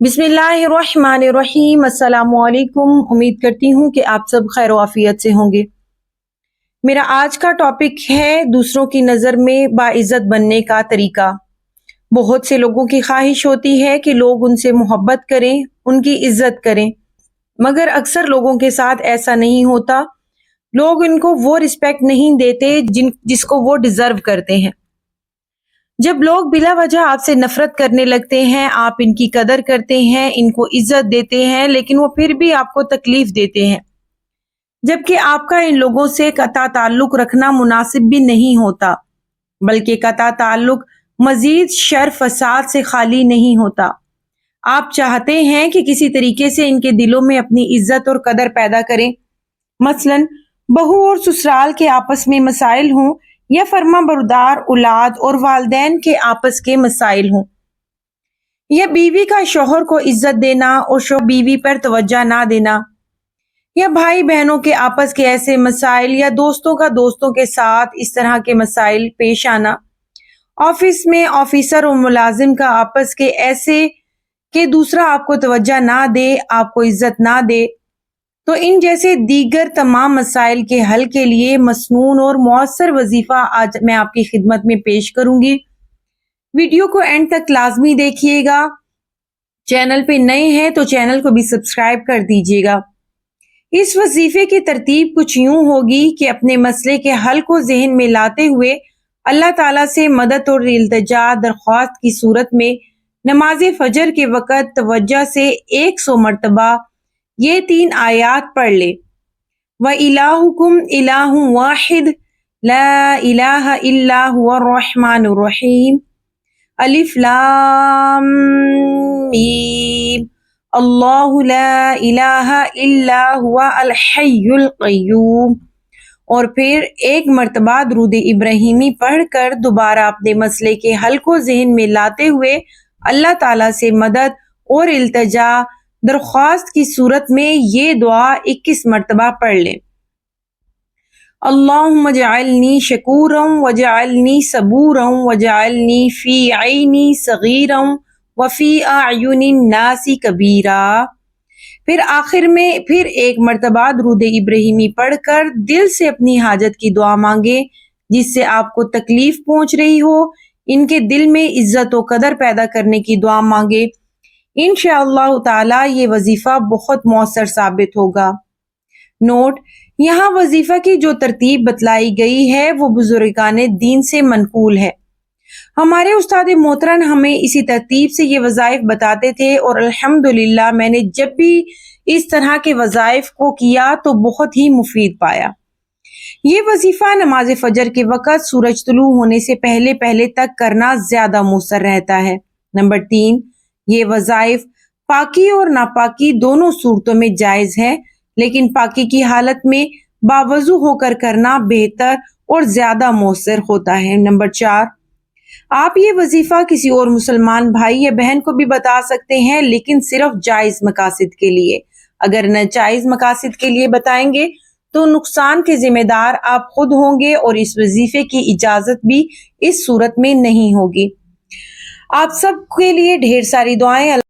बिस्मिल्लाहिर्रहमानिर्रहीम। अस्सलामुअलैकुम। उम्मीद करती हूँ कि आप सब खैर आफियत से होंगे। मेरा आज का टॉपिक है दूसरों की नज़र में बाइज़्ज़त बनने का तरीका। बहुत से लोगों की ख्वाहिश होती है कि लोग उनसे मोहब्बत करें, उनकी इज्जत करें, मगर अक्सर लोगों के साथ ऐसा नहीं होता। लोग इनको वो रिस्पेक्ट नहीं देते जिसको वो डिजर्व करते हैं। जब लोग बिला वजह आपसे नफरत करने लगते हैं, आप इनकी कदर करते हैं, इनको इज्जत देते हैं, लेकिन वो फिर भी आपको तकलीफ देते हैं, जबकि आपका इन लोगों से कता ताल्लुक रखना मुनासिब भी नहीं होता, बल्कि कता ताल्लुक मजीद शर फसाद से खाली नहीं होता। आप चाहते हैं कि किसी तरीके से इनके दिलों में अपनी इज्जत और कदर पैदा करें। मसलन बहू और ससुराल के आपस में मसाइल हों, या फर्मा बरदार औलाद और वालदैन के आपस के मसाइल हों, या बीवी का शौहर को इज्जत देना और शौहर बीवी पर तवज्जो ना देना, या भाई बहनों के आपस के ऐसे मसाइल, या दोस्तों का दोस्तों के साथ इस तरह के मसाइल पेश आना, ऑफिस में ऑफिसर और मुलाजिम का आपस के ऐसे कि दूसरा आपको तवज्जो ना दे, आपको इज्जत ना दे। तो इन जैसे दीगर तमाम मसाइल के हल के लिए मसनून और मौसर वजीफा आज मैं आपकी खिदमत में पेश करूंगी। वीडियो को एंड तक लाजमी देखिएगा। चैनल पे नए हैं तो चैनल को भी सब्सक्राइब कर दीजिएगा। इस वजीफे की तरतीब कुछ यूं होगी कि अपने मसले के हल को जहन में लाते हुए अल्लाह ताला से मदद और इल्तिजा दरख्वास्त की सूरत में नमाज फजर के वक़्त तवज्जो से 100 मरतबा ये 3 आयात पढ़ ले। व इलाहुकुम इलाहु वाहिद ला इलाहा इल्ला हुवर रहमानुर रहीम अलिफ लाम मीम अल्लाहु ला इलाहा इल्ला हुवा अल हय्युल क़य्यूम। और फिर 1 मरतबा दुरूद इब्राहिमी पढ़कर दोबारा अपने मसले के हल को जहन में लाते हुए अल्लाह ताला से मदद और इल्तिजा दरख्वास्त की सूरत में ये दुआ 21 मरतबा पढ़ लें। अल्लाहुम्मा जअलनी शकूरन वजअलनी सबूरन वजअलनी फी ऐनी सगीरन व फी अयुनिन नासी कबीरा। फिर आखिर में फिर 1 मरतबा दुरूद इब्राहिमी पढ़कर दिल से अपनी हाजत की दुआ मांगे, जिससे आपको तकलीफ पहुंच रही हो, इनके दिल में इज्जत और कदर पैदा करने की दुआ मांगे। इंशाअल्लाह ताला ये वजीफा बहुत मौसर साबित होगा। नोट: यहाँ वजीफा की जो तरतीब बतलाई गई है वो बुजुर्गाने दीन से मनकूल है। हमारे उस्ताद मोहतरम हमें इसी तरतीब से ये वज़ाइफ बताते थे, और अल्हम्दुलिल्लाह मैंने जब भी इस तरह के वज़ाइफ को किया तो बहुत ही मुफीद पाया। ये वजीफा नमाज फजर के वक़्त सूरज तुलू होने से पहले पहले तक करना ज्यादा मौसर रहता है। नंबर 3, ये वज़ाइफ पाकी और नापाकी दोनों सूरतों में जायज है, लेकिन पाकी की हालत में बावजू होकर करना बेहतर और ज्यादा मौसर होता है। नंबर 4, आप ये वजीफा किसी और मुसलमान भाई या बहन को भी बता सकते हैं, लेकिन सिर्फ जायज मकासद के लिए। अगर नाजायज मकासद के लिए बताएंगे तो नुकसान के जिम्मेदार आप खुद होंगे, और इस वजीफे की इजाजत भी इस सूरत में नहीं होगी। आप सब के लिए ढेर सारी दुआएं।